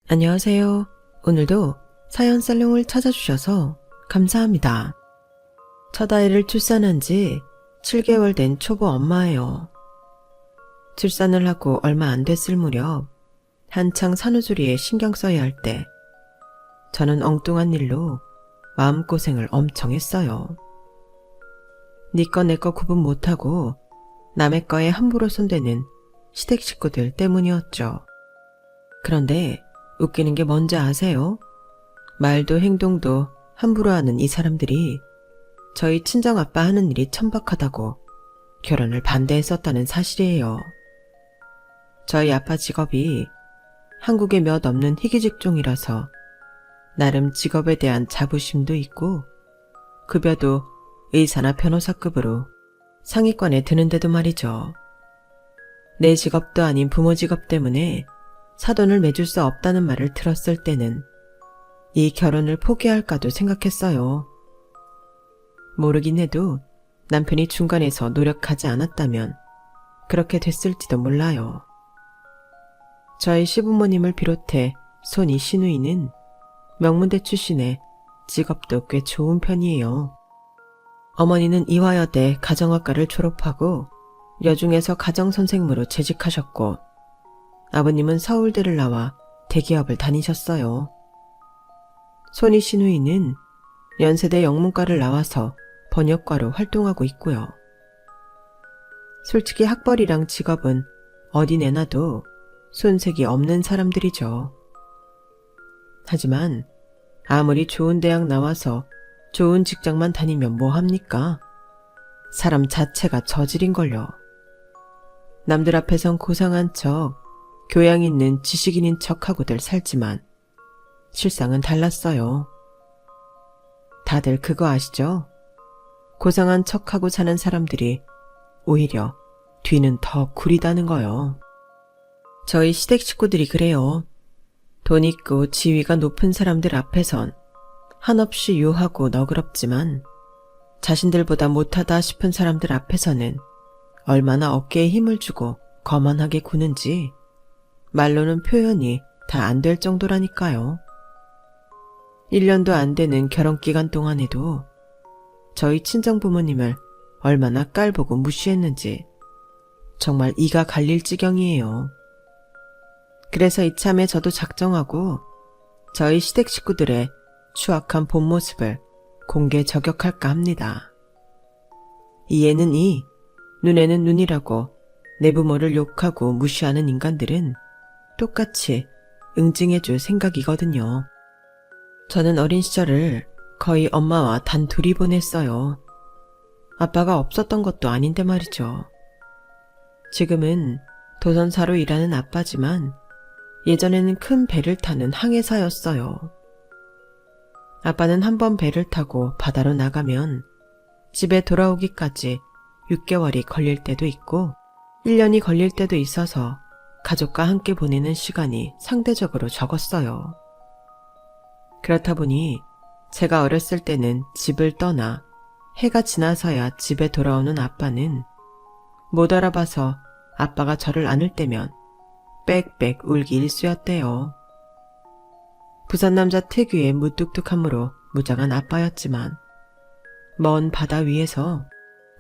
안녕하세요. 오늘도 사연 살롱을 찾아주셔서 감사합니다. 첫 아이를 출산한 지 7개월 된 초보 엄마예요. 출산을 하고 얼마 안 됐을 무렵 한창 산후조리에 신경 써야 할 때 저는 엉뚱한 일로 마음고생을 엄청 했어요. 네 거 내 거 구분 못하고 남의 거에 함부로 손대는 시댁 식구들 때문이었죠. 그런데 웃기는 게 뭔지 아세요? 말도 행동도 함부로 하는 이 사람들이 저희 친정아빠 하는 일이 천박하다고 결혼을 반대했었다는 사실이에요. 저희 아빠 직업이 한국에 몇 없는 희귀 직종이라서 나름 직업에 대한 자부심도 있고 급여도 의사나 변호사급으로 상위권에 드는데도 말이죠. 내 직업도 아닌 부모 직업 때문에 사돈을 맺을 수 없다는 말을 들었을 때는 이 결혼을 포기할까도 생각했어요. 모르긴 해도 남편이 중간에서 노력하지 않았다면 그렇게 됐을지도 몰라요. 저희 시부모님을 비롯해 손이 시누이는 명문대 출신에 직업도 꽤 좋은 편이에요. 어머니는 이화여대 가정학과를 졸업하고 여중에서 가정선생으로 재직하셨고 아버님은 서울대를 나와 대기업을 다니셨어요. 손이 시누이는 연세대 영문과를 나와서 번역과로 활동하고 있고요. 솔직히 학벌이랑 직업은 어디 내놔도 손색이 없는 사람들이죠. 하지만 아무리 좋은 대학 나와서 좋은 직장만 다니면 뭐합니까? 사람 자체가 저질인걸요. 남들 앞에선 고상한 척 교양 있는 지식인인 척하고들 살지만 실상은 달랐어요. 다들 그거 아시죠? 고상한 척하고 사는 사람들이 오히려 뒤는 더 구리다는 거요. 저희 시댁 식구들이 그래요. 돈 있고 지위가 높은 사람들 앞에선 한없이 유하고 너그럽지만 자신들보다 못하다 싶은 사람들 앞에서는 얼마나 어깨에 힘을 주고 거만하게 구는지 말로는 표현이 다 안 될 정도라니까요. 1년도 안 되는 결혼 기간 동안에도 저희 친정부모님을 얼마나 깔보고 무시했는지 정말 이가 갈릴 지경이에요. 그래서 이참에 저도 작정하고 저희 시댁 식구들의 추악한 본 모습을 공개 저격할까 합니다. 이에는 이, 눈에는 눈이라고 내 부모를 욕하고 무시하는 인간들은 똑같이 응징해줄 생각이거든요. 저는 어린 시절을 거의 엄마와 단 둘이 보냈어요. 아빠가 없었던 것도 아닌데 말이죠. 지금은 도선사로 일하는 아빠지만 예전에는 큰 배를 타는 항해사였어요. 아빠는 한 번 배를 타고 바다로 나가면 집에 돌아오기까지 6개월이 걸릴 때도 있고 1년이 걸릴 때도 있어서 가족과 함께 보내는 시간이 상대적으로 적었어요. 그렇다 보니 제가 어렸을 때는 집을 떠나 해가 지나서야 집에 돌아오는 아빠는 못 알아봐서 아빠가 저를 안을 때면 빽빽 울기 일쑤였대요. 부산 남자 특유의 무뚝뚝함으로 무장한 아빠였지만 먼 바다 위에서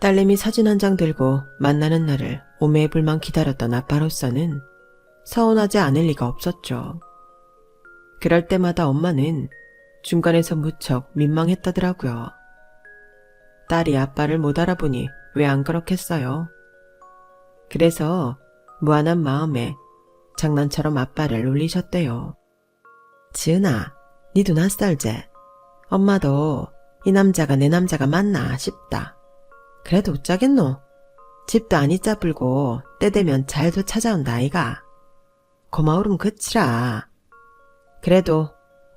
딸내미 사진 한 장 들고 만나는 날을 오매불망 기다렸던 아빠로서는 서운하지 않을 리가 없었죠. 그럴 때마다 엄마는 중간에서 무척 민망했다더라고요. 딸이 아빠를 못 알아보니 왜 안 그렇겠어요? 그래서 무한한 마음에 장난처럼 아빠를 놀리셨대요. 지은아, 니도 낯설제? 엄마도 이 남자가 내 남자가 맞나 싶다. 그래도 어쩌겠노? 집도 안 잊자불고 때 되면 잘도 찾아온다 아이가. 고마우름 그치라. 그래도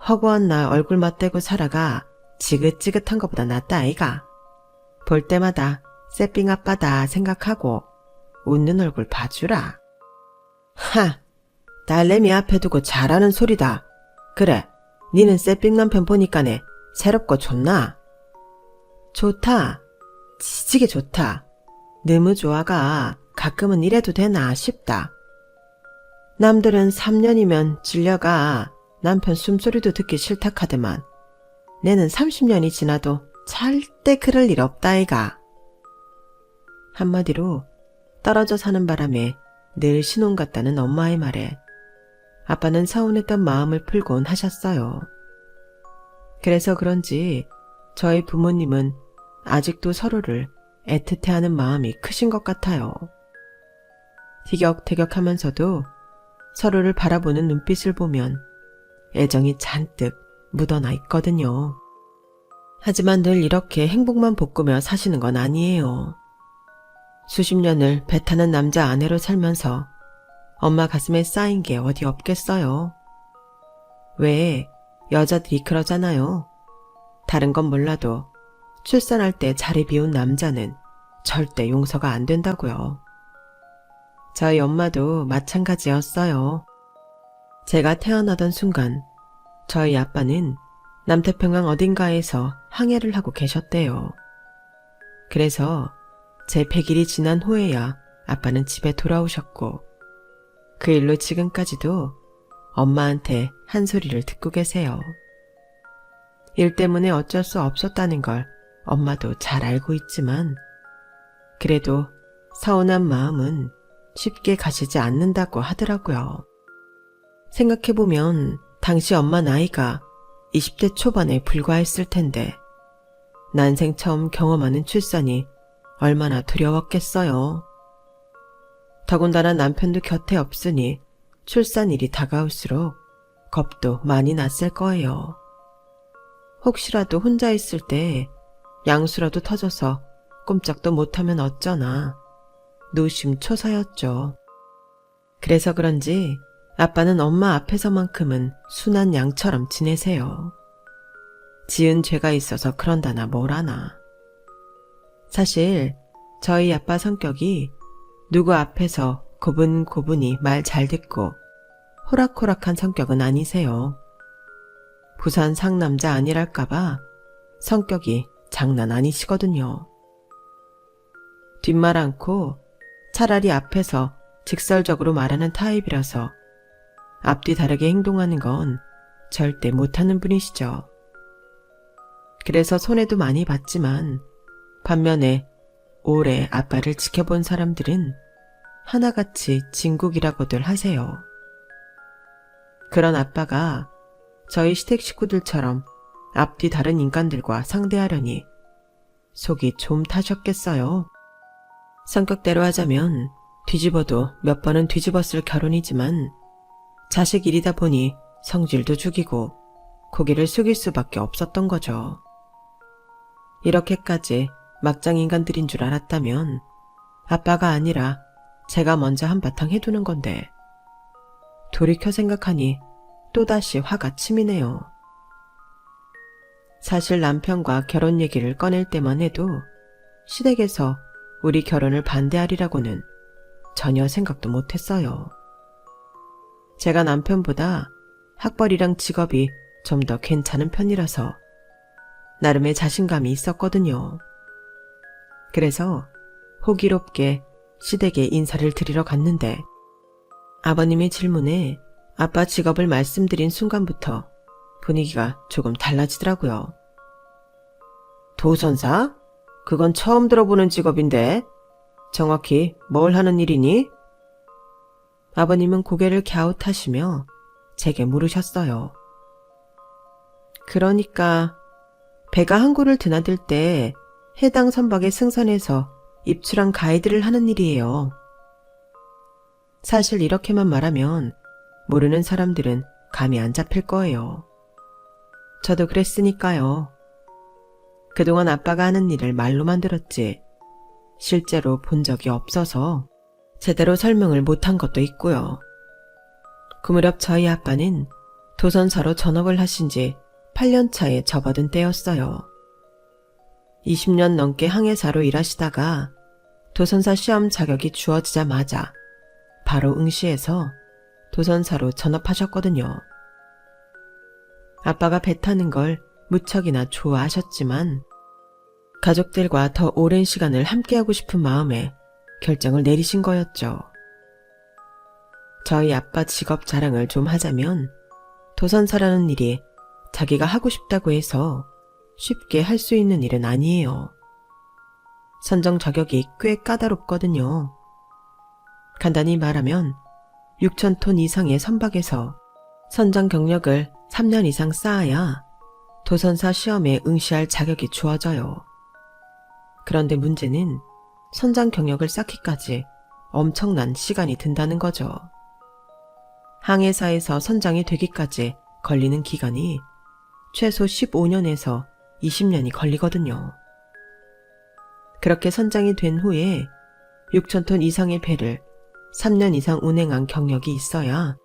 허구한 날 얼굴 맞대고 살아가 지긋지긋한 것보다 낫다 아이가. 볼 때마다 쎄삥 아빠다 생각하고 웃는 얼굴 봐주라. 하, 딸내미 앞에 두고 잘하는 소리다. 그래, 니는 쎄삥 남편 보니까네 새롭고 좋나? 좋다. 지지게 좋다. 너무 좋아가 가끔은 이래도 되나 싶다. 남들은 3년이면 질려가 남편 숨소리도 듣기 싫다 카드만 내는 30년이 지나도 절대 그럴 일 없다 아이가. 한마디로 떨어져 사는 바람에 늘 신혼 같다는 엄마의 말에 아빠는 서운했던 마음을 풀곤 하셨어요. 그래서 그런지 저희 부모님은 아직도 서로를 애틋해하는 마음이 크신 것 같아요. 티격태격하면서도 서로를 바라보는 눈빛을 보면 애정이 잔뜩 묻어나 있거든요. 하지만 늘 이렇게 행복만 볶으며 사시는 건 아니에요. 수십 년을 배 타는 남자 아내로 살면서 엄마 가슴에 쌓인 게 어디 없겠어요. 왜 여자들이 그러잖아요. 다른 건 몰라도 출산할 때 자리 비운 남자는 절대 용서가 안 된다고요. 저희 엄마도 마찬가지였어요. 제가 태어나던 순간 저희 아빠는 남태평양 어딘가에서 항해를 하고 계셨대요. 그래서 제 100일이 지난 후에야 아빠는 집에 돌아오셨고 그 일로 지금까지도 엄마한테 한 소리를 듣고 계세요. 일 때문에 어쩔 수 없었다는 걸 엄마도 잘 알고 있지만 그래도 서운한 마음은 쉽게 가시지 않는다고 하더라고요. 생각해보면 당시 엄마 나이가 20대 초반에 불과했을 텐데 난생 처음 경험하는 출산이 얼마나 두려웠겠어요. 더군다나 남편도 곁에 없으니 출산일이 다가올수록 겁도 많이 났을 거예요. 혹시라도 혼자 있을 때 양수라도 터져서 꼼짝도 못하면 어쩌나 노심초사였죠. 그래서 그런지 아빠는 엄마 앞에서만큼은 순한 양처럼 지내세요. 지은 죄가 있어서 그런다나 뭐라나. 사실 저희 아빠 성격이 누구 앞에서 고분고분히 말 잘 듣고 호락호락한 성격은 아니세요. 부산 상남자 아니랄까봐 성격이 장난 아니시거든요. 뒷말 않고 차라리 앞에서 직설적으로 말하는 타입이라서 앞뒤 다르게 행동하는 건 절대 못하는 분이시죠. 그래서 손해도 많이 봤지만 반면에 오래 아빠를 지켜본 사람들은 하나같이 진국이라고들 하세요. 그런 아빠가 저희 시댁 식구들처럼 앞뒤 다른 인간들과 상대하려니 속이 좀 타셨겠어요. 성격대로 하자면 뒤집어도 몇 번은 뒤집었을 결혼이지만 자식 일이다 보니 성질도 죽이고 고개를 숙일 수밖에 없었던 거죠. 이렇게까지 막장 인간들인 줄 알았다면 아빠가 아니라 제가 먼저 한바탕 해두는 건데 돌이켜 생각하니 또다시 화가 치미네요. 사실 남편과 결혼 얘기를 꺼낼 때만 해도 시댁에서 우리 결혼을 반대하리라고는 전혀 생각도 못했어요. 제가 남편보다 학벌이랑 직업이 좀 더 괜찮은 편이라서 나름의 자신감이 있었거든요. 그래서 호기롭게 시댁에 인사를 드리러 갔는데 아버님의 질문에 아빠 직업을 말씀드린 순간부터 분위기가 조금 달라지더라고요. 도선사? 그건 처음 들어보는 직업인데 정확히 뭘 하는 일이니? 아버님은 고개를 갸웃하시며 제게 물으셨어요. 그러니까 배가 항구를 드나들 때 해당 선박의 승선에서 입출항 가이드를 하는 일이에요. 사실 이렇게만 말하면 모르는 사람들은 감이 안 잡힐 거예요. 저도 그랬으니까요. 그동안 아빠가 하는 일을 말로만 들었지 실제로 본 적이 없어서 제대로 설명을 못한 것도 있고요. 그 무렵 저희 아빠는 도선사로 전업을 하신 지 8년 차에 접어든 때였어요. 20년 넘게 항해사로 일하시다가 도선사 시험 자격이 주어지자마자 바로 응시해서 도선사로 전업하셨거든요. 아빠가 배 타는 걸 무척이나 좋아하셨지만 가족들과 더 오랜 시간을 함께하고 싶은 마음에 결정을 내리신 거였죠. 저희 아빠 직업 자랑을 좀 하자면 도선사라는 일이 자기가 하고 싶다고 해서 쉽게 할 수 있는 일은 아니에요. 선정 자격이 꽤 까다롭거든요. 간단히 말하면 6,000톤 이상의 선박에서 선정 경력을 3년 이상 쌓아야 도선사 시험에 응시할 자격이 주어져요. 그런데 문제는 선장 경력을 쌓기까지 엄청난 시간이 든다는 거죠. 항해사에서 선장이 되기까지 걸리는 기간이 최소 15년에서 20년이 걸리거든요. 그렇게 선장이 된 후에 6,000톤 이상의 배를 3년 이상 운행한 경력이 있어야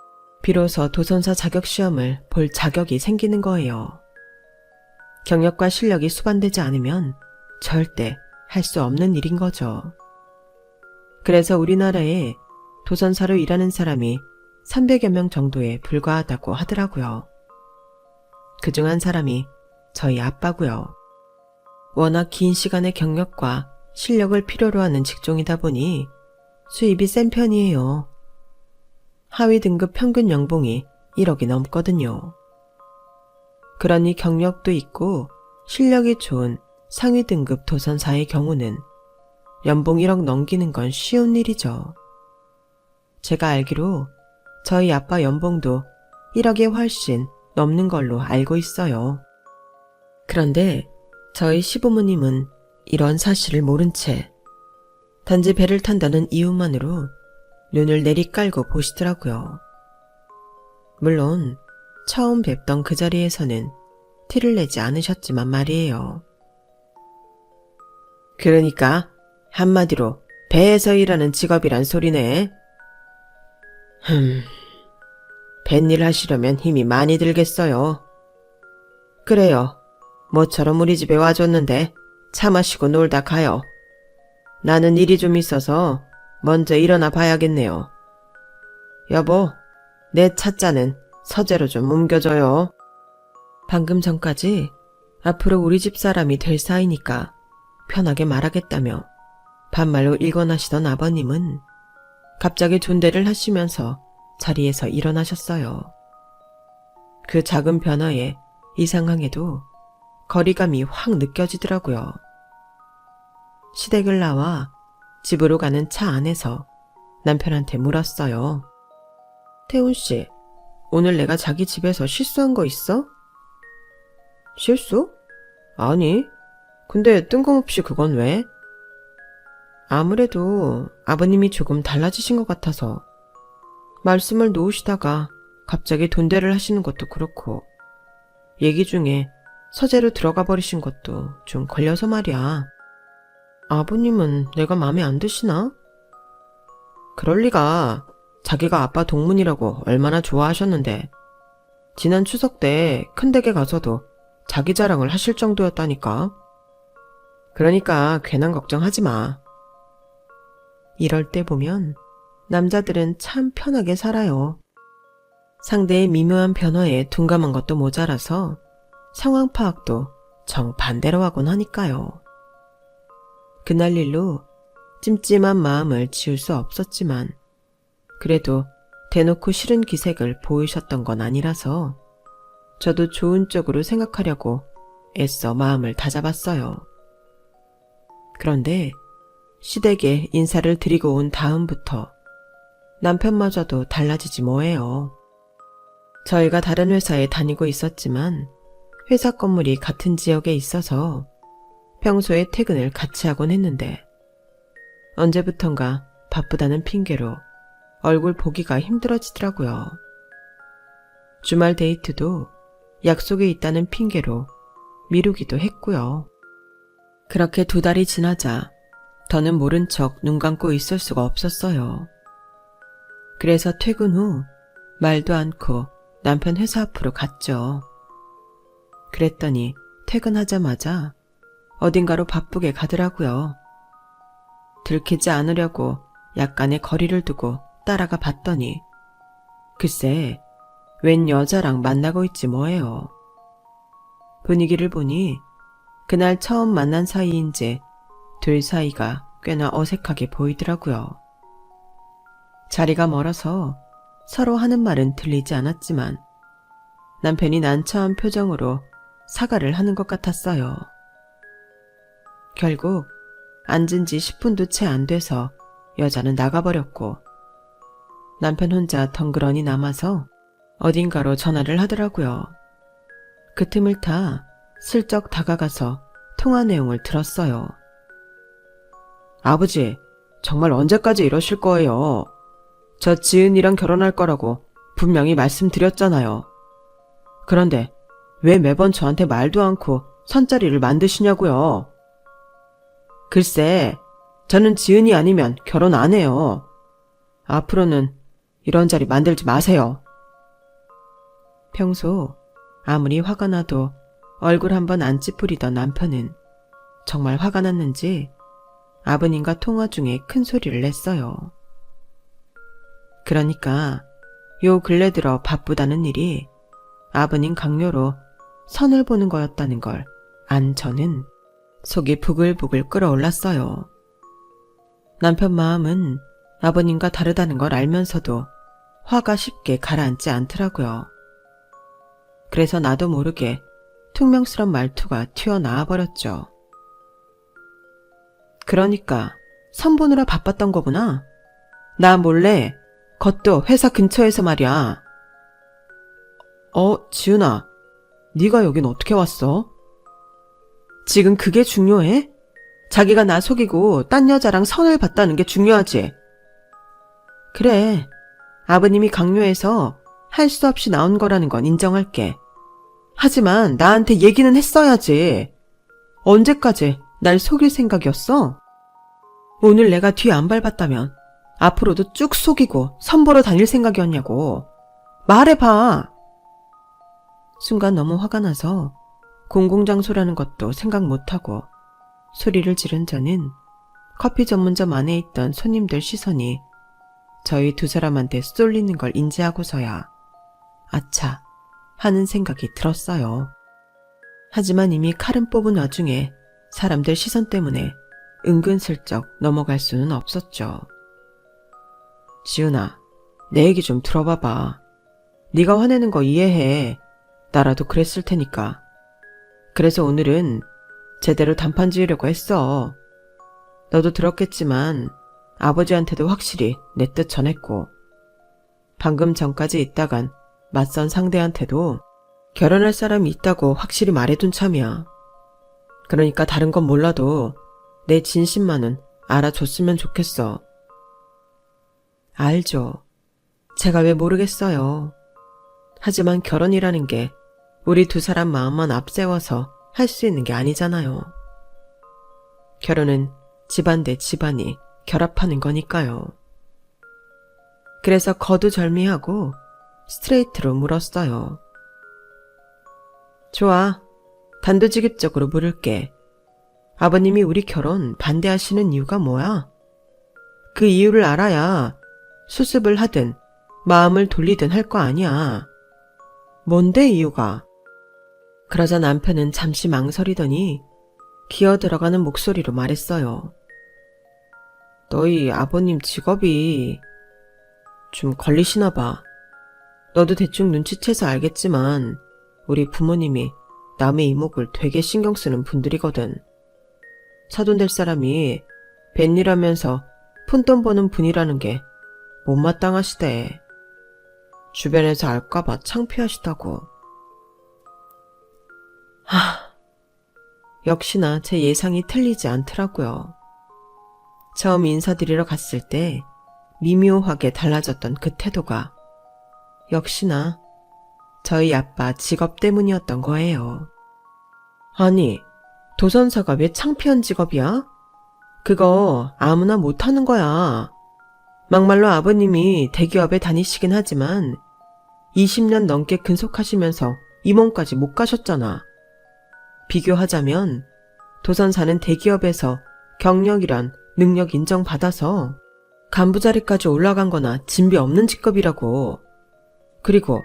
비로소 도선사 자격시험을 볼 자격이 생기는 거예요. 경력과 실력이 수반되지 않으면 절대 할 수 없는 일인 거죠. 그래서 우리나라에 도선사로 일하는 사람이 300여 명 정도에 불과하다고 하더라고요. 그중 한 사람이 저희 아빠고요. 워낙 긴 시간의 경력과 실력을 필요로 하는 직종이다 보니 수입이 센 편이에요. 하위 등급 평균 연봉이 1억이 넘거든요. 그러니 경력도 있고 실력이 좋은 상위 등급 도선사의 경우는 연봉 1억 넘기는 건 쉬운 일이죠. 제가 알기로 저희 아빠 연봉도 1억에 훨씬 넘는 걸로 알고 있어요. 그런데 저희 시부모님은 이런 사실을 모른 채 단지 배를 탄다는 이유만으로 눈을 내리깔고 보시더라고요. 물론 처음 뵙던 그 자리에서는 티를 내지 않으셨지만 말이에요. 그러니까 한마디로 배에서 일하는 직업이란 소리네. 뱃일 하시려면 힘이 많이 들겠어요. 그래요. 모처럼 우리 집에 와줬는데 차 마시고 놀다 가요. 나는 일이 좀 있어서 먼저 일어나 봐야겠네요. 여보, 내 찻잔은 서재로 좀 옮겨줘요. 방금 전까지 앞으로 우리 집 사람이 될 사이니까 편하게 말하겠다며 반말로 일관하시던 아버님은 갑자기 존대를 하시면서 자리에서 일어나셨어요. 그 작은 변화에 이상하게도 거리감이 확 느껴지더라고요. 시댁을 나와 집으로 가는 차 안에서 남편한테 물었어요. 태훈씨, 오늘 내가 자기 집에서 실수한 거 있어? 실수? 아니, 근데 뜬금없이 그건 왜? 아무래도 아버님이 조금 달라지신 것 같아서 말씀을 놓으시다가 갑자기 돈대를 하시는 것도 그렇고 얘기 중에 서재로 들어가 버리신 것도 좀 걸려서 말이야. 아버님은 내가 마음에 안 드시나? 그럴 리가. 자기가 아빠 동문이라고 얼마나 좋아하셨는데 지난 추석 때 큰 댁에 가서도 자기 자랑을 하실 정도였다니까. 그러니까 괜한 걱정하지 마. 이럴 때 보면 남자들은 참 편하게 살아요. 상대의 미묘한 변화에 둔감한 것도 모자라서 상황 파악도 정반대로 하곤 하니까요. 그날 일로 찜찜한 마음을 지울 수 없었지만 그래도 대놓고 싫은 기색을 보이셨던 건 아니라서 저도 좋은 쪽으로 생각하려고 애써 마음을 다잡았어요. 그런데 시댁에 인사를 드리고 온 다음부터 남편마저도 달라지지 뭐예요. 저희가 다른 회사에 다니고 있었지만 회사 건물이 같은 지역에 있어서 평소에 퇴근을 같이 하곤 했는데 언제부턴가 바쁘다는 핑계로 얼굴 보기가 힘들어지더라고요. 주말 데이트도 약속이 있다는 핑계로 미루기도 했고요. 그렇게 2달이 지나자 더는 모른 척 눈 감고 있을 수가 없었어요. 그래서 퇴근 후 말도 않고 남편 회사 앞으로 갔죠. 그랬더니 퇴근하자마자 어딘가로 바쁘게 가더라고요. 들키지 않으려고 약간의 거리를 두고 따라가 봤더니 글쎄 웬 여자랑 만나고 있지 뭐예요. 분위기를 보니 그날 처음 만난 사이인지 둘 사이가 꽤나 어색하게 보이더라고요. 자리가 멀어서 서로 하는 말은 들리지 않았지만 남편이 난처한 표정으로 사과를 하는 것 같았어요. 결국 앉은 지 10분도 채 안 돼서 여자는 나가버렸고 남편 혼자 덩그러니 남아서 어딘가로 전화를 하더라고요. 그 틈을 타 슬쩍 다가가서 통화 내용을 들었어요. 아버지, 정말 언제까지 이러실 거예요? 저 지은이랑 결혼할 거라고 분명히 말씀드렸잖아요. 그런데 왜 매번 저한테 말도 않고 선자리를 만드시냐고요? 글쎄, 저는 지은이 아니면 결혼 안 해요. 앞으로는 이런 자리 만들지 마세요. 평소 아무리 화가 나도 얼굴 한번 안 찌푸리던 남편은 정말 화가 났는지 아버님과 통화 중에 큰 소리를 냈어요. 그러니까 요 근래 들어 바쁘다는 일이 아버님 강요로 선을 보는 거였다는 걸 안 저는 속이 부글부글 끓어올랐어요. 남편 마음은 아버님과 다르다는 걸 알면서도 화가 쉽게 가라앉지 않더라고요. 그래서 나도 모르게 퉁명스런 말투가 튀어나와 버렸죠. 그러니까 선 보느라 바빴던 거구나. 나 몰래 그것도 회사 근처에서 말이야. 지은아, 네가 여긴 어떻게 왔어? 지금 그게 중요해? 자기가 나 속이고 딴 여자랑 선을 봤다는 게 중요하지. 그래, 아버님이 강요해서 할 수 없이 나온 거라는 건 인정할게. 하지만 나한테 얘기는 했어야지. 언제까지 날 속일 생각이었어? 오늘 내가 뒤 안 밟았다면 앞으로도 쭉 속이고 선보러 다닐 생각이었냐고. 말해봐. 순간 너무 화가 나서 공공장소라는 것도 생각 못하고 소리를 지른 저는 커피 전문점 안에 있던 손님들 시선이 저희 두 사람한테 쏠리는 걸 인지하고서야 아차 하는 생각이 들었어요. 하지만 이미 칼은 뽑은 와중에 사람들 시선 때문에 은근슬쩍 넘어갈 수는 없었죠. 지은아, 내 얘기 좀 들어봐봐. 네가 화내는 거 이해해. 나라도 그랬을 테니까. 그래서 오늘은 제대로 단판 지으려고 했어. 너도 들었겠지만 아버지한테도 확실히 내 뜻 전했고 방금 전까지 있다간 맞선 상대한테도 결혼할 사람이 있다고 확실히 말해둔 참이야. 그러니까 다른 건 몰라도 내 진심만은 알아줬으면 좋겠어. 알죠. 제가 왜 모르겠어요. 하지만 결혼이라는 게 우리 두 사람 마음만 앞세워서 할 수 있는 게 아니잖아요. 결혼은 집안 대 집안이 결합하는 거니까요. 그래서 거두절미하고 스트레이트로 물었어요. 좋아. 단도직입적으로 물을게. 아버님이 우리 결혼 반대하시는 이유가 뭐야? 그 이유를 알아야 수습을 하든 마음을 돌리든 할 거 아니야. 뭔데 이유가? 그러자 남편은 잠시 망설이더니 기어 들어가는 목소리로 말했어요. 너희 아버님 직업이 좀 걸리시나 봐. 너도 대충 눈치채서 알겠지만 우리 부모님이 남의 이목을 되게 신경 쓰는 분들이거든. 사돈 될 사람이 뱃일하면서 푼돈 버는 분이라는 게 못마땅하시대. 주변에서 알까봐 창피하시다고. 역시나 제 예상이 틀리지 않더라고요. 처음 인사드리러 갔을 때 미묘하게 달라졌던 그 태도가 역시나 저희 아빠 직업 때문이었던 거예요. 아니, 도선사가 왜 창피한 직업이야? 그거 아무나 못하는 거야. 막말로 아버님이 대기업에 다니시긴 하지만 20년 넘게 근속하시면서 이 몸까지 못 가셨잖아. 비교하자면 도선사는 대기업에서 경력이란 능력 인정받아서 간부 자리까지 올라간 거나 진비 없는 직급이라고. 그리고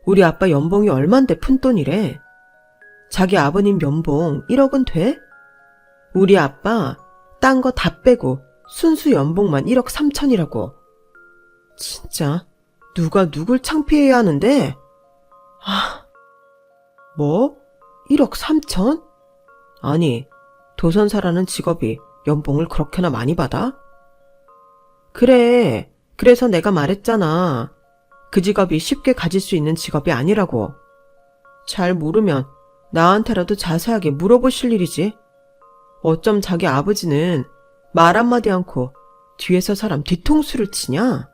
우리 아빠 연봉이 얼만데 푼돈이래. 자기 아버님 연봉 1억은 돼? 우리 아빠 딴 거 다 빼고 순수 연봉만 1억 3천이라고. 진짜 누가 누굴 창피해야 하는데? 뭐? 1억 3천? 아니, 도선사라는 직업이 연봉을 그렇게나 많이 받아? 그래, 그래서 내가 말했잖아. 그 직업이 쉽게 가질 수 있는 직업이 아니라고. 잘 모르면 나한테라도 자세하게 물어보실 일이지. 어쩜 자기 아버지는 말 한마디 않고 뒤에서 사람 뒤통수를 치냐?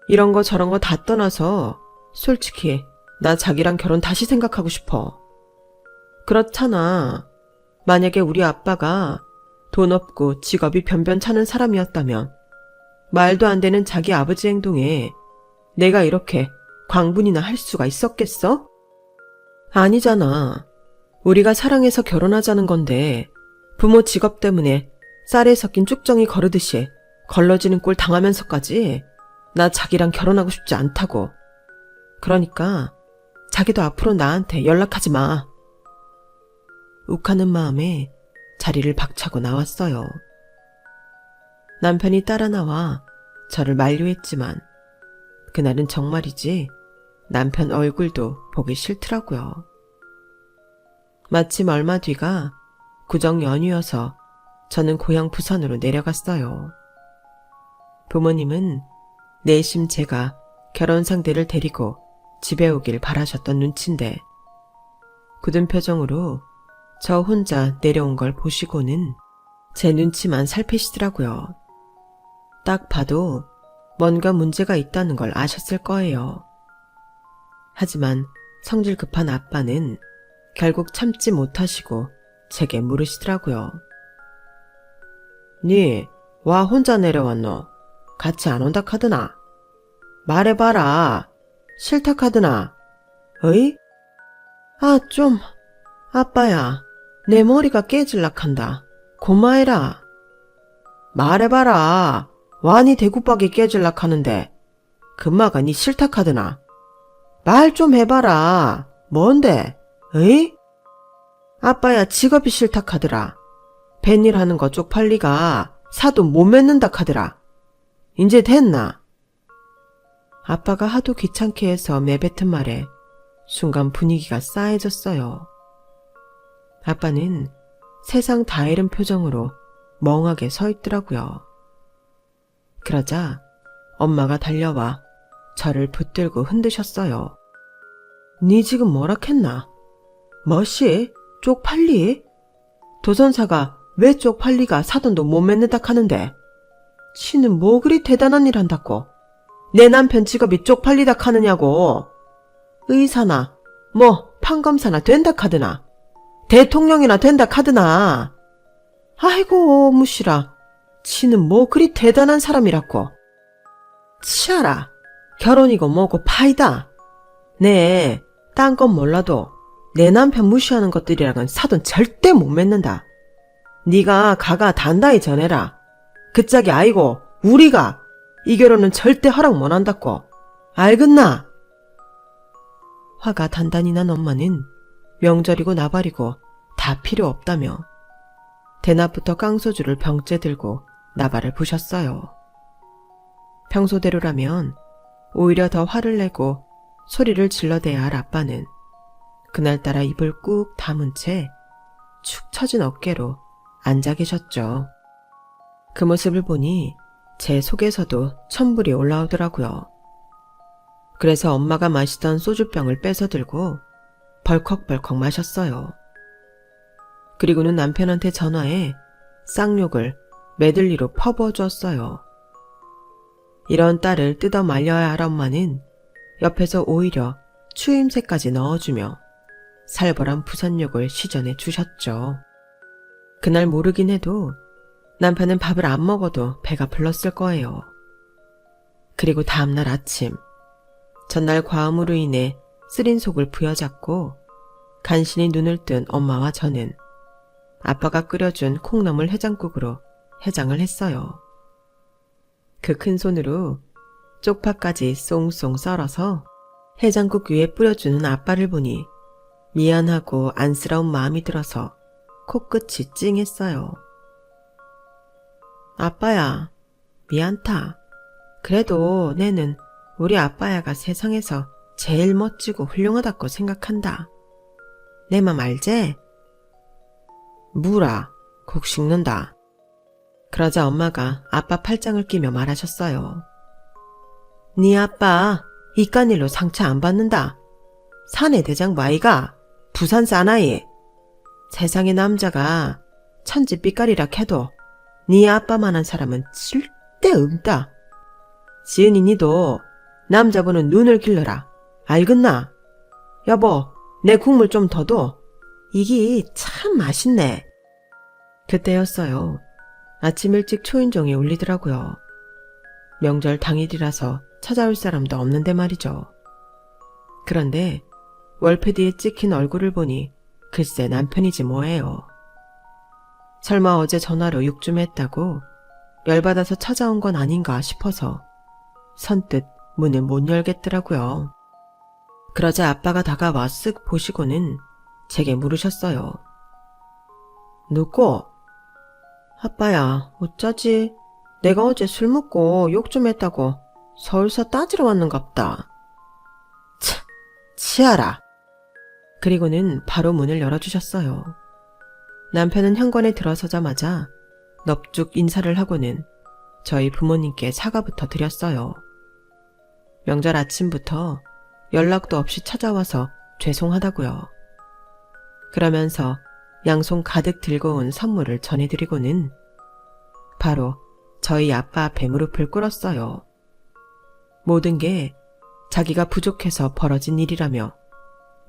이런 거 저런 거 다 떠나서 솔직히 나 자기랑 결혼 다시 생각하고 싶어. 그렇잖아. 만약에 우리 아빠가 돈 없고 직업이 변변찮은 사람이었다면 말도 안 되는 자기 아버지 행동에 내가 이렇게 광분이나 할 수가 있었겠어? 아니잖아. 우리가 사랑해서 결혼하자는 건데 부모 직업 때문에 쌀에 섞인 쭉정이 거르듯이 걸러지는 꼴 당하면서까지 나 자기랑 결혼하고 싶지 않다고. 그러니까 자기도 앞으로 나한테 연락하지 마. 욱하는 마음에 자리를 박차고 나왔어요. 남편이 따라 나와 저를 만류했지만 그날은 정말이지 남편 얼굴도 보기 싫더라고요. 마침 얼마 뒤가 구정 연휴여서 저는 고향 부산으로 내려갔어요. 부모님은 내심 제가 결혼 상대를 데리고 집에 오길 바라셨던 눈치인데 굳은 표정으로 저 혼자 내려온 걸 보시고는 제 눈치만 살피시더라고요. 딱 봐도 뭔가 문제가 있다는 걸 아셨을 거예요. 하지만 성질 급한 아빠는 결국 참지 못하시고 제게 물으시더라고요. 니 와 혼자 내려왔노? 같이 안 온다 카드나? 말해봐라. 싫다 카드나? 어이? 좀 아빠야 내 머리가 깨질락 한다. 고마해라. 말해봐라. 와니 대구박이 깨질락 하는데 금마가 니 싫다 카드나? 말 좀 해봐라. 뭔데? 어이? 아빠야 직업이 싫다 카드라. 뱃일 하는 거 쪽팔리가 사돈 못 맺는다 카드라. 인제 됐나? 아빠가 하도 귀찮게 해서 내뱉은 말에 순간 분위기가 싸해졌어요. 아빠는 세상 다 잃은 표정으로 멍하게 서 있더라고요. 그러자 엄마가 달려와 저를 붙들고 흔드셨어요. 니 지금 뭐라 했나? 뭐시? 쪽팔리? 도선사가 왜 쪽팔리가 사돈도 못 맺는다 카는데? 치는 뭐 그리 대단한 일 한다고? 내 남편 직업이 쪽팔리다 카느냐고? 의사나 뭐 판검사나 된다 카드나? 대통령이나 된다 카드나? 아이고 무시라. 치는 뭐 그리 대단한 사람이라고? 치아라. 결혼이고 뭐고 파이다. 네, 딴 건 몰라도 내 남편 무시하는 것들이랑은 사돈 절대 못 맺는다. 네가 가가 단다이 전해라. 그 짝이 아이고 우리가 이 결혼은 절대 허락 못한다고. 알겠나? 화가 단단히 난 엄마는 명절이고 나발이고 다 필요 없다며 대낮부터 깡소주를 병째 들고 나발을 부셨어요. 평소대로라면 오히려 더 화를 내고 소리를 질러대야 할 아빠는 그날따라 입을 꾹 다문 채 축 처진 어깨로 앉아 계셨죠. 그 모습을 보니 제 속에서도 천불이 올라오더라고요. 그래서 엄마가 마시던 소주병을 뺏어 들고 벌컥벌컥 마셨어요. 그리고는 남편한테 전화해 쌍욕을 메들리로 퍼부어 주었어요. 이런 딸을 뜯어 말려야 할 엄마는 옆에서 오히려 추임새까지 넣어주며 살벌한 부산욕을 시전해 주셨죠. 그날 모르긴 해도 남편은 밥을 안 먹어도 배가 불렀을 거예요. 그리고 다음날 아침, 전날 과음으로 인해 쓰린 속을 부여잡고 간신히 눈을 뜬 엄마와 저는 아빠가 끓여준 콩나물 해장국으로 해장을 했어요. 그 큰 손으로 쪽파까지 쏭쏭 썰어서 해장국 위에 뿌려주는 아빠를 보니 미안하고 안쓰러운 마음이 들어서 코끝이 찡했어요. 아빠야, 미안타. 그래도 내는 우리 아빠야가 세상에서 제일 멋지고 훌륭하다고 생각한다. 내 맘 알제? 무라, 곡 식는다. 그러자 엄마가 아빠 팔짱을 끼며 말하셨어요. 네 아빠 이깟 일로 상처 안 받는다. 사내 대장부 아이가 부산 사나이. 세상의 남자가 천지 삐까리라 캐도 네 아빠만한 사람은 절대 없다. 지은이 니도 남자 보는 눈을 길러라. 알겠나? 여보, 내 국물 좀 더 둬. 이게 참 맛있네. 그때였어요. 아침 일찍 초인종이 울리더라고요. 명절 당일이라서 찾아올 사람도 없는데 말이죠. 그런데 월패디에 찍힌 얼굴을 보니 글쎄 남편이지 뭐예요. 설마 어제 전화로 욕 좀 했다고 열받아서 찾아온 건 아닌가 싶어서 선뜻 문을 못 열겠더라고요. 그러자 아빠가 다가와 쓱 보시고는 제게 물으셨어요. 누구? 아빠야, 어쩌지? 내가 어제 술 먹고 욕 좀 했다고 서울서 따지러 왔는갑다. 치아라. 그리고는 바로 문을 열어주셨어요. 남편은 현관에 들어서자마자 넙죽 인사를 하고는 저희 부모님께 사과부터 드렸어요. 명절 아침부터 연락도 없이 찾아와서 죄송하다고요. 그러면서 양손 가득 들고 온 선물을 전해드리고는 바로 저희 아빠 앞에 무릎을 꿇었어요. 모든 게 자기가 부족해서 벌어진 일이라며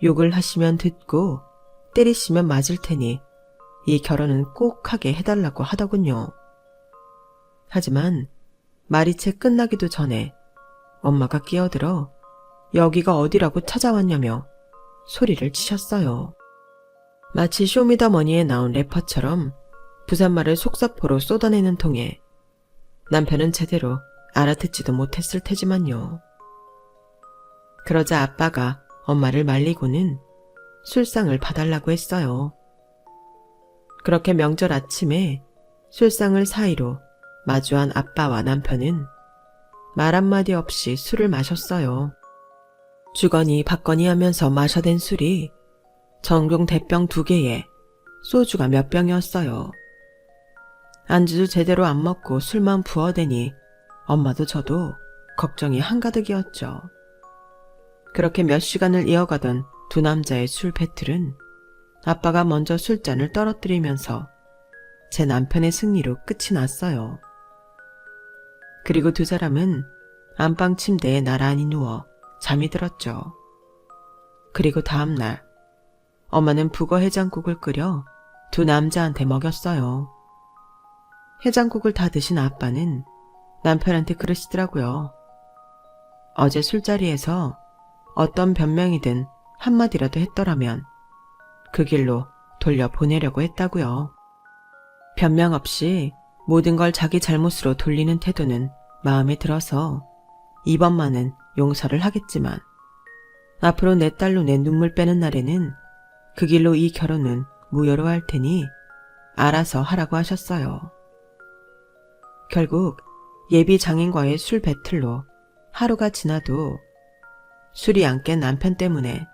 욕을 하시면 듣고 때리시면 맞을 테니 이 결혼은 꼭 하게 해달라고 하더군요. 하지만 말이 채 끝나기도 전에 엄마가 끼어들어 여기가 어디라고 찾아왔냐며 소리를 치셨어요. 마치 쇼미더머니에 나온 래퍼처럼 부산말을 속사포로 쏟아내는 통에 남편은 제대로 알아듣지도 못했을 테지만요. 그러자 아빠가 엄마를 말리고는 술상을 봐달라고 했어요. 그렇게 명절 아침에 술상을 사이로 마주한 아빠와 남편은 말 한마디 없이 술을 마셨어요. 주거니 받거니 하면서 마셔댄 술이 전공 대병 2개에 소주가 몇 병이었어요. 안주도 제대로 안 먹고 술만 부어대니 엄마도 저도 걱정이 한가득이었죠. 그렇게 몇 시간을 이어가던 두 남자의 술 배틀은 아빠가 먼저 술잔을 떨어뜨리면서 제 남편의 승리로 끝이 났어요. 그리고 두 사람은 안방 침대에 나란히 누워 잠이 들었죠. 그리고 다음날 엄마는 북어 해장국을 끓여 두 남자한테 먹였어요. 해장국을 다 드신 아빠는 남편한테 그러시더라고요. 어제 술자리에서 어떤 변명이든 한마디라도 했더라면 그 길로 돌려보내려고 했다고요. 변명 없이 모든 걸 자기 잘못으로 돌리는 태도는 마음에 들어서 이번만은 용서를 하겠지만 앞으로 내 딸로 내 눈물 빼는 날에는 그 길로 이 결혼은 무효로 할 테니 알아서 하라고 하셨어요. 결국 예비 장인과의 술 배틀로 하루가 지나도 술이 안 깬 남편 때문에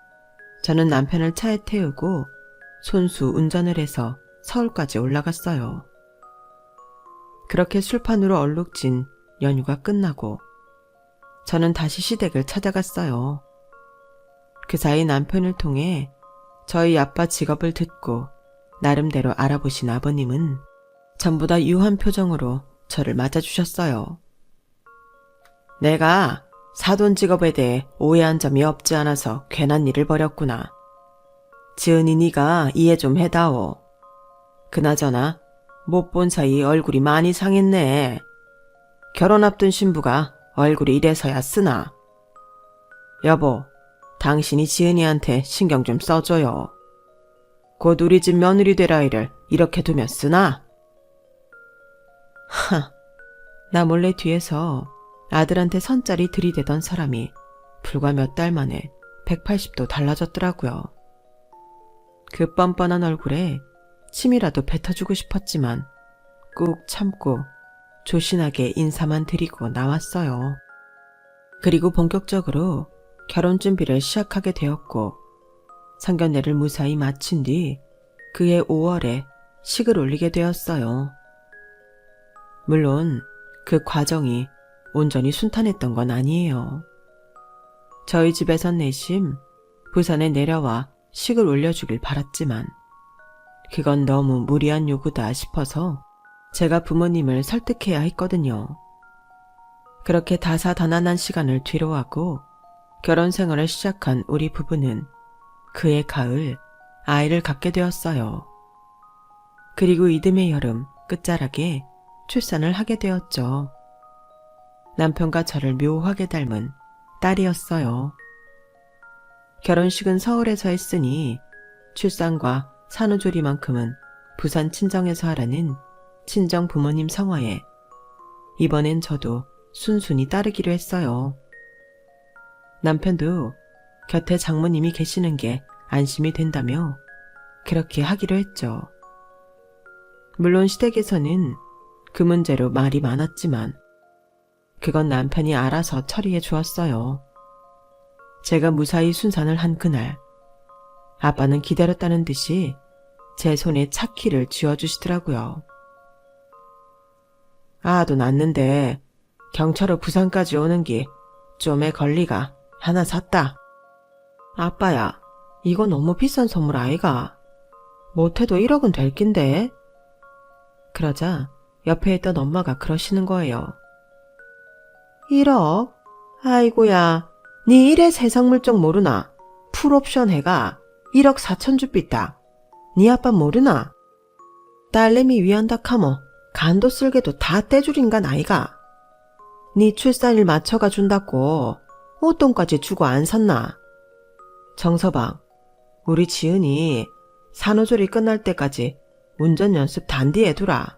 저는 남편을 차에 태우고 손수 운전을 해서 서울까지 올라갔어요. 그렇게 술판으로 얼룩진 연휴가 끝나고 저는 다시 시댁을 찾아갔어요. 그 사이 남편을 통해 저희 아빠 직업을 듣고 나름대로 알아보신 아버님은 전부 다 유한 표정으로 저를 맞아주셨어요. 내가 사돈 직업에 대해 오해한 점이 없지 않아서 괜한 일을 벌였구나. 지은이 네가 이해 좀 해다오. 그나저나 못 본 사이 얼굴이 많이 상했네. 결혼 앞둔 신부가 얼굴이 이래서야 쓰나. 여보, 당신이 지은이한테 신경 좀 써줘요. 곧 우리 집 며느리 될 아이를 이렇게 두면 쓰나? 나 몰래 뒤에서 아들한테 선짜리 들이대던 사람이 불과 몇 달 만에 180도 달라졌더라고요. 그 뻔뻔한 얼굴에 침이라도 뱉어주고 싶었지만 꾹 참고 조신하게 인사만 드리고 나왔어요. 그리고 본격적으로 결혼 준비를 시작하게 되었고 상견례를 무사히 마친 뒤 그해 5월에 식을 올리게 되었어요. 물론 그 과정이 온전히 순탄했던 건 아니에요. 저희 집에선 내심 부산에 내려와 식을 올려주길 바랐지만 그건 너무 무리한 요구다 싶어서 제가 부모님을 설득해야 했거든요. 그렇게 다사다난한 시간을 뒤로하고 결혼 생활을 시작한 우리 부부는 그해 가을 아이를 갖게 되었어요. 그리고 이듬해 여름 끝자락에 출산을 하게 되었죠. 남편과 저를 묘하게 닮은 딸이었어요. 결혼식은 서울에서 했으니 출산과 산후조리만큼은 부산 친정에서 하라는 친정 부모님 성화에 이번엔 저도 순순히 따르기로 했어요. 남편도 곁에 장모님이 계시는 게 안심이 된다며 그렇게 하기로 했죠. 물론 시댁에서는 그 문제로 말이 많았지만 그건 남편이 알아서 처리해 주었어요. 제가 무사히 순산을 한 그날 아빠는 기다렸다는 듯이 제 손에 차키를 쥐어주시더라고요. 아도 낳는데 경차로 부산까지 오는 기 좀에 걸리가 하나 샀다. 아빠야, 이거 너무 비싼 선물 아이가? 못해도 1억은 될 낀데? 그러자 옆에 있던 엄마가 그러시는 거예요. 1억? 아이고야, 니 이래 세상 물정 모르나? 풀옵션 해가 1억 4천 주삐다. 니 아빠 모르나? 딸내미 위한다 카모 간도 쓸게도 다 떼줄인간 아이가? 니 출산일 맞춰가 준다고 옷돈까지 주고 안 샀나? 정서방, 우리 지은이 산후조리 끝날 때까지 운전 연습 단디해 두라.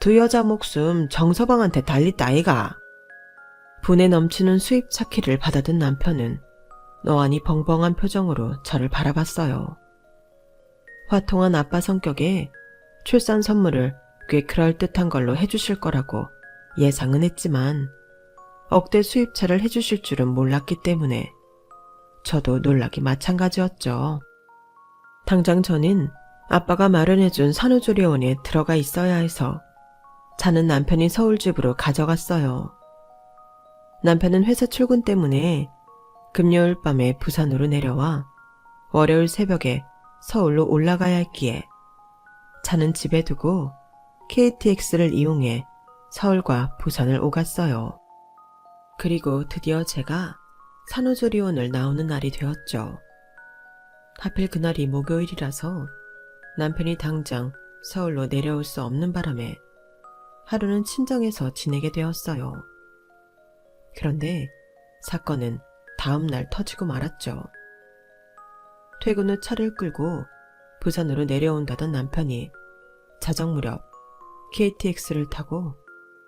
두 여자 목숨 정서방한테 달리다 아이가. 분에 넘치는 수입 차키를 받아든 남편은 너하니 벙벙한 표정으로 저를 바라봤어요. 화통한 아빠 성격에 출산 선물을 꽤 그럴듯한 걸로 해주실 거라고 예상은 했지만 억대 수입차를 해주실 줄은 몰랐기 때문에 저도 놀라기 마찬가지였죠. 당장 저는 아빠가 마련해준 산후조리원에 들어가 있어야 해서 차는 남편이 서울집으로 가져갔어요. 남편은 회사 출근 때문에 금요일 밤에 부산으로 내려와 월요일 새벽에 서울로 올라가야 했기에 차는 집에 두고 KTX를 이용해 서울과 부산을 오갔어요. 그리고 드디어 제가 산후조리원을 나오는 날이 되었죠. 하필 그날이 목요일이라서 남편이 당장 서울로 내려올 수 없는 바람에 하루는 친정에서 지내게 되었어요. 그런데 사건은 다음 날 터지고 말았죠. 퇴근 후 차를 끌고 부산으로 내려온다던 남편이 자정 무렵 KTX를 타고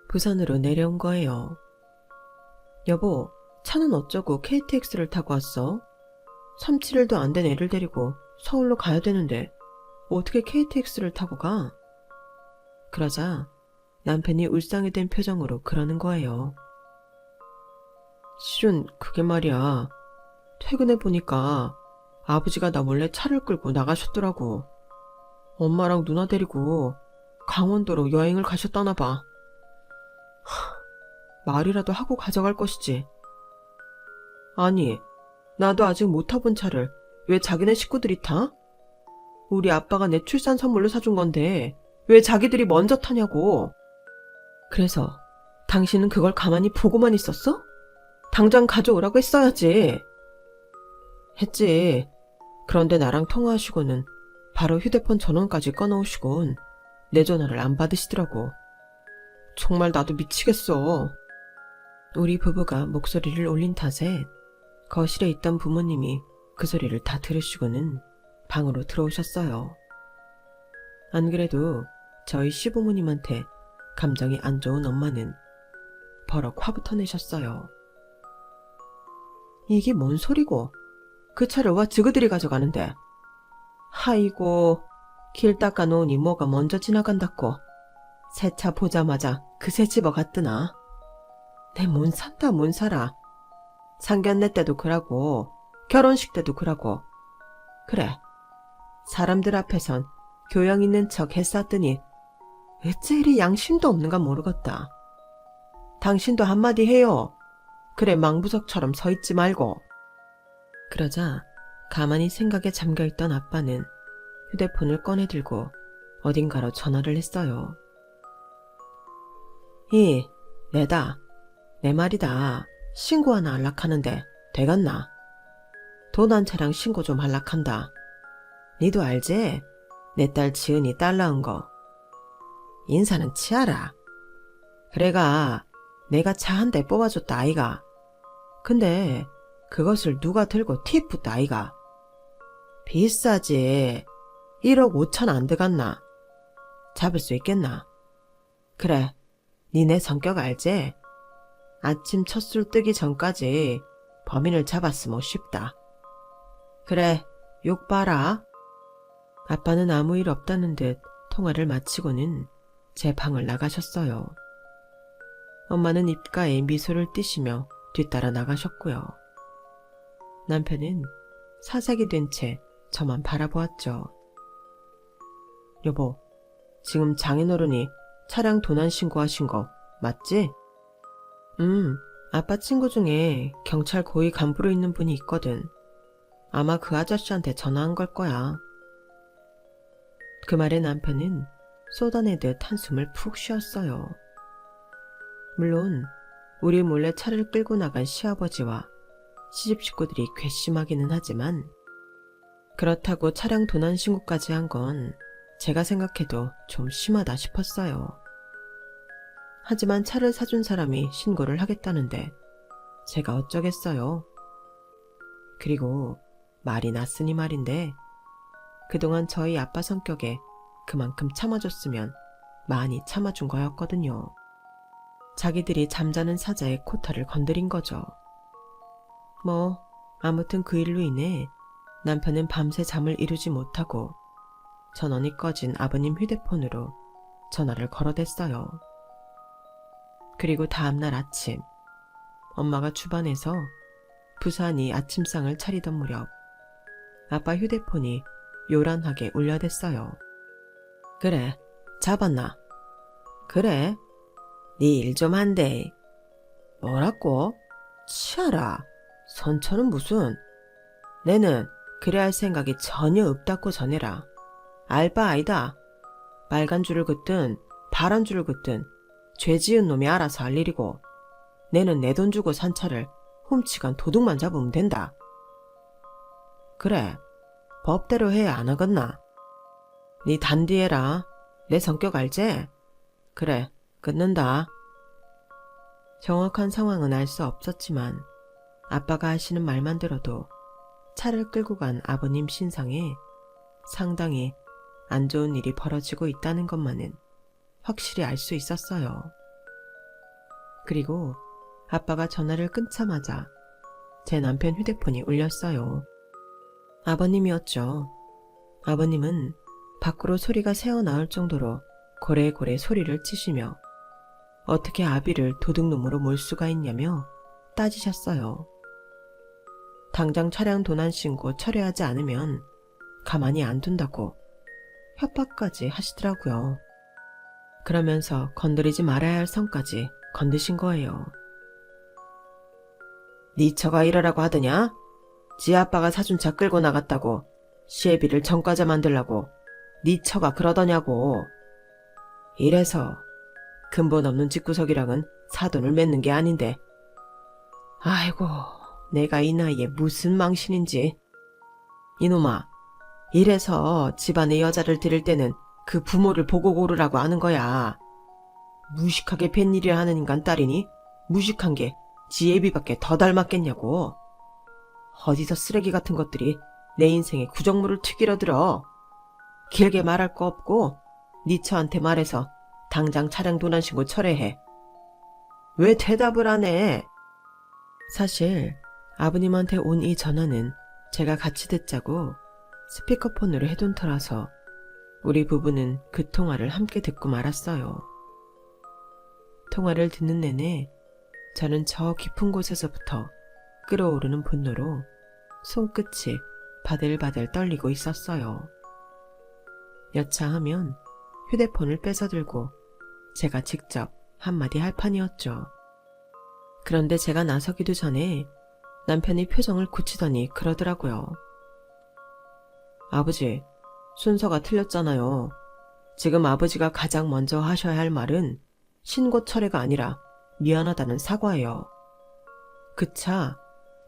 부산으로 내려온 거예요. 여보, 차는 어쩌고 KTX를 타고 왔어? 3-7일도 안 된 애를 데리고 서울로 가야 되는데 어떻게 KTX를 타고 가? 그러자 남편이 울상이 된 표정으로 그러는 거예요. 실은 그게 말이야. 퇴근해보니까 아버지가 나 몰래 차를 끌고 나가셨더라고. 엄마랑 누나 데리고 강원도로 여행을 가셨다나 봐. 말이라도 하고 가져갈 것이지. 아니, 나도 아직 못 타본 차를 왜 자기네 식구들이 타? 우리 아빠가 내 출산 선물로 사준 건데 왜 자기들이 먼저 타냐고. 그래서 당신은 그걸 가만히 보고만 있었어? 당장 가져오라고 했어야지. 했지. 그런데 나랑 통화하시고는 바로 휴대폰 전원까지 꺼놓으시곤 내 전화를 안 받으시더라고. 정말 나도 미치겠어. 우리 부부가 목소리를 올린 탓에 거실에 있던 부모님이 그 소리를 다 들으시고는 방으로 들어오셨어요. 안 그래도 저희 시부모님한테 감정이 안 좋은 엄마는 버럭 화부터 내셨어요. 이게 뭔 소리고? 그 차를 와 지그들이 가져가는데. 아이고, 길 닦아놓으니 뭐가 먼저 지나간다고. 새 차 보자마자 그새 집어갔드나. 내 뭔 산다 뭔 살아. 상견례 때도 그러고 결혼식 때도 그러고 그래, 사람들 앞에선 교양 있는 척 했었더니 어째 이리 양심도 없는가 모르겠다. 당신도 한마디 해요. 그래 망부석처럼 서 있지 말고. 그러자 가만히 생각에 잠겨있던 아빠는 휴대폰을 꺼내들고 어딘가로 전화를 했어요. 내다. 내 말이다. 신고 하나 할락하는데 되겠나? 도난 차량 신고 좀 할락한다. 니도 알지? 내 딸 지은이 딸 낳은 거. 인사는 치아라. 그래가 내가 차 한 대 뽑아줬다 아이가. 근데 그것을 누가 들고 팁풋다 아이가. 비싸지. 1억 5천 안 들어갔나? 잡을 수 있겠나? 그래, 니네 성격 알지? 아침 첫술 뜨기 전까지 범인을 잡았으면 쉽다. 그래, 욕 봐라. 아빠는 아무 일 없다는 듯 통화를 마치고는 제 방을 나가셨어요. 엄마는 입가에 미소를 띠시며 뒤따라 나가셨고요. 남편은 사색이 된 채 저만 바라보았죠. 여보, 지금 장인어른이 차량 도난 신고하신 거 맞지? 아빠 친구 중에 경찰 고위 간부로 있는 분이 있거든. 아마 그 아저씨한테 전화한 걸 거야. 그 말에 남편은 쏟아내듯 한숨을 푹 쉬었어요. 물론 우리 몰래 차를 끌고 나간 시아버지와 시집 식구들이 괘씸하기는 하지만 그렇다고 차량 도난 신고까지 한 건 제가 생각해도 좀 심하다 싶었어요. 하지만 차를 사준 사람이 신고를 하겠다는데 제가 어쩌겠어요. 그리고 말이 났으니 말인데 그동안 저희 아빠 성격에 그만큼 참아줬으면 많이 참아준 거였거든요. 자기들이 잠자는 사자의 코타를 건드린 거죠. 아무튼 그 일로 인해 남편은 밤새 잠을 이루지 못하고 전원이 꺼진 아버님 휴대폰으로 전화를 걸어댔어요. 그리고 다음날 아침 엄마가 주방에서 부산이 아침상을 차리던 무렵 아빠 휴대폰이 요란하게 울려댔어요. 그래, 잡았나? 그래, 네 일 좀 한대. 뭐라고? 치아라, 선처는 무슨. 내는 그래 할 생각이 전혀 없다고 전해라. 알바 아니다. 빨간 줄을 긋든 파란 줄을 긋든 죄 지은 놈이 알아서 할 일이고 내는 내 돈 주고 산 차를 훔치간 도둑만 잡으면 된다. 그래, 법대로 해야 안 하겠나? 네 단디해라. 내 성격 알지? 그래, 끊는다. 정확한 상황은 알 수 없었지만 아빠가 하시는 말만 들어도 차를 끌고 간 아버님 신상에 상당히 안 좋은 일이 벌어지고 있다는 것만은 확실히 알 수 있었어요. 그리고 아빠가 전화를 끊자마자 제 남편 휴대폰이 울렸어요. 아버님이었죠. 아버님은 밖으로 소리가 새어나올 정도로 고래고래 소리를 치시며 어떻게 아비를 도둑놈으로 몰 수가 있냐며 따지셨어요. 당장 차량 도난 신고 철회하지 않으면 가만히 안 둔다고 협박까지 하시더라고요. 그러면서 건드리지 말아야 할 선까지 건드신 거예요. 네 처가 이러라고 하더냐? 지 아빠가 사준 차 끌고 나갔다고 시애비를 전과자 만들라고 네 처가 그러더냐고. 이래서 근본 없는 집구석이랑은 사돈을 맺는 게 아닌데. 아이고, 내가 이 나이에 무슨 망신인지. 이놈아, 이래서 집안에 여자를 들일 때는 그 부모를 보고 고르라고 하는 거야. 무식하게 뱃일을 하는 인간 딸이니 무식한 게 지 애비밖에 더 닮았겠냐고. 어디서 쓰레기 같은 것들이 내 인생에 구정물을 튀기려 들어. 길게 말할 거 없고 네 처한테 말해서 당장 차량 도난 신고 철회해. 왜 대답을 안 해? 사실 아버님한테 온 이 전화는 제가 같이 듣자고 스피커폰으로 해둔 터라서 우리 부부는 그 통화를 함께 듣고 말았어요. 통화를 듣는 내내 저는 저 깊은 곳에서부터 끓어오르는 분노로 손끝이 바들바들 떨리고 있었어요. 여차하면 휴대폰을 뺏어들고 제가 직접 한마디 할 판이었죠. 그런데 제가 나서기도 전에 남편이 표정을 굳히더니 그러더라고요. 아버지, 순서가 틀렸잖아요. 지금 아버지가 가장 먼저 하셔야 할 말은 신고 철회가 아니라 미안하다는 사과예요. 그 차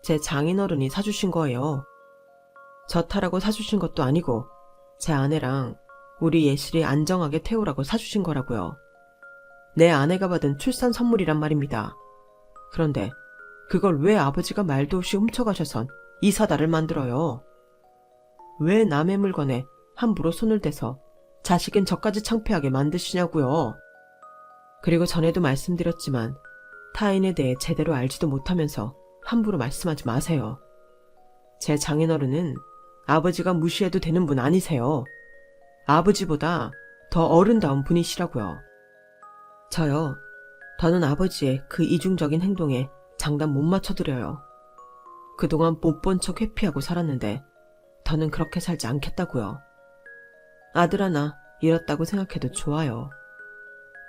제 장인어른이 사주신 거예요. 저 타라고 사주신 것도 아니고 제 아내랑 우리 예슬이 안정하게 태우라고 사주신 거라고요. 내 아내가 받은 출산 선물이란 말입니다. 그런데 그걸 왜 아버지가 말도 없이 훔쳐가셔선 이 사달을 만들어요? 왜 남의 물건에 함부로 손을 대서 자식인 저까지 창피하게 만드시냐고요. 그리고 전에도 말씀드렸지만 타인에 대해 제대로 알지도 못하면서 함부로 말씀하지 마세요. 제 장인어른은 아버지가 무시해도 되는 분 아니세요. 아버지보다 더 어른다운 분이시라고요. 더는 아버지의 그 이중적인 행동에 장단 못 맞춰드려요. 그동안 못 본 척 회피하고 살았는데 더는 그렇게 살지 않겠다고요. 아들 하나 잃었다고 생각해도 좋아요.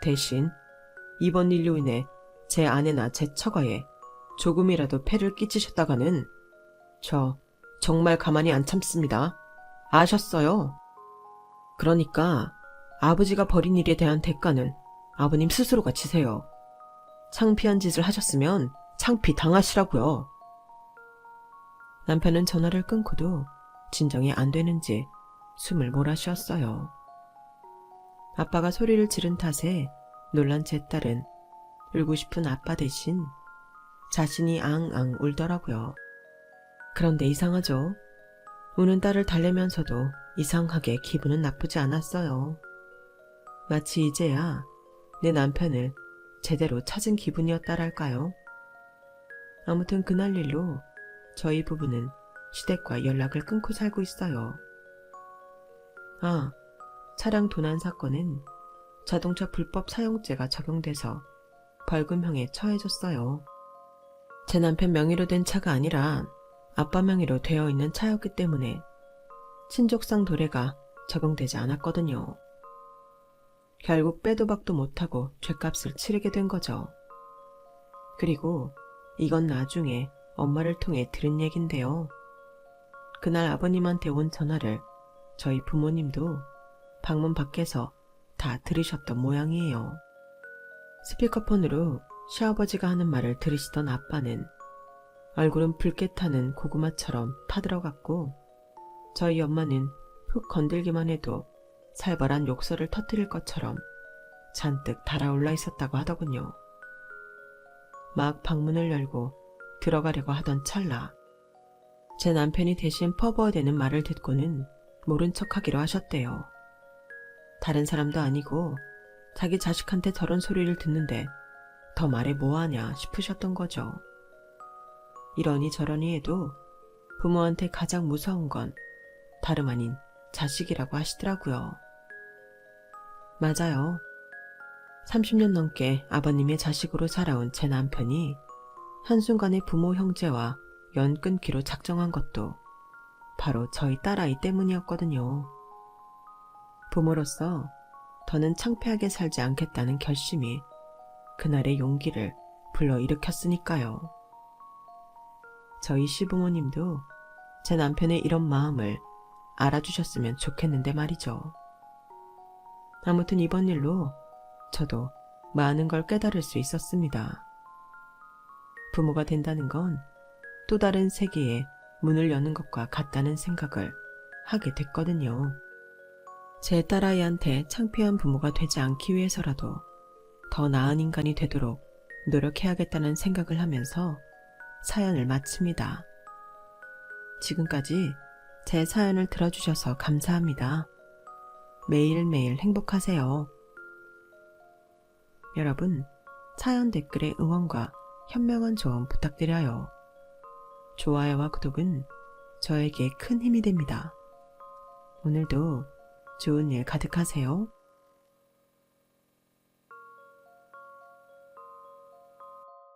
대신 이번 일로 인해 제 아내나 제 처가에 조금이라도 폐를 끼치셨다가는 저 정말 가만히 안 참습니다. 아셨어요? 그러니까 아버지가 벌인 일에 대한 대가는 아버님 스스로가 지세요. 창피한 짓을 하셨으면 창피 당하시라고요. 남편은 전화를 끊고도 진정이 안 되는지 숨을 몰아쉬었어요. 아빠가 소리를 지른 탓에 놀란 제 딸은 울고 싶은 아빠 대신 자신이 앙앙 울더라고요. 그런데 이상하죠? 우는 딸을 달래면서도 이상하게 기분은 나쁘지 않았어요. 마치 이제야 내 남편을 제대로 찾은 기분이었다랄까요? 아무튼 그날 일로 저희 부부는 시댁과 연락을 끊고 살고 있어요. 차량 도난 사건은 자동차 불법 사용죄가 적용돼서 벌금형에 처해졌어요. 제 남편 명의로 된 차가 아니라 아빠 명의로 되어 있는 차였기 때문에 친족상 도래가 적용되지 않았거든요. 결국 빼도 박도 못하고 죗값을 치르게 된 거죠. 그리고 이건 나중에 엄마를 통해 들은 얘긴데요. 그날 아버님한테 온 전화를 저희 부모님도 방문 밖에서 다 들으셨던 모양이에요. 스피커폰으로 시아버지가 하는 말을 들으시던 아빠는 얼굴은 붉게 타는 고구마처럼 타들어갔고 저희 엄마는 흙 건들기만 해도 살벌한 욕설을 터뜨릴 것처럼 잔뜩 달아올라 있었다고 하더군요. 막 방문을 열고 들어가려고 하던 찰나 제 남편이 대신 퍼부어대는 말을 듣고는 모른 척하기로 하셨대요. 다른 사람도 아니고 자기 자식한테 저런 소리를 듣는데 더 말해 뭐하냐 싶으셨던 거죠. 이러니 저러니 해도 부모한테 가장 무서운 건 다름 아닌 자식이라고 하시더라고요. 맞아요. 30년 넘게 아버님의 자식으로 살아온 제 남편이 한순간에 부모 형제와 연 끊기로 작정한 것도 바로 저희 딸아이 때문이었거든요. 부모로서 더는 창피하게 살지 않겠다는 결심이 그날의 용기를 불러일으켰으니까요. 저희 시부모님도 제 남편의 이런 마음을 알아주셨으면 좋겠는데 말이죠. 아무튼 이번 일로 저도 많은 걸 깨달을 수 있었습니다. 부모가 된다는 건 또 다른 세계에 문을 여는 것과 같다는 생각을 하게 됐거든요. 제 딸아이한테 창피한 부모가 되지 않기 위해서라도 더 나은 인간이 되도록 노력해야겠다는 생각을 하면서 사연을 마칩니다. 지금까지 제 사연을 들어주셔서 감사합니다. 매일매일 행복하세요. 여러분, 사연 댓글에 응원과 현명한 조언 부탁드려요. 좋아요와 구독은 저에게 큰 힘이 됩니다. 오늘도 좋은 일 가득하세요.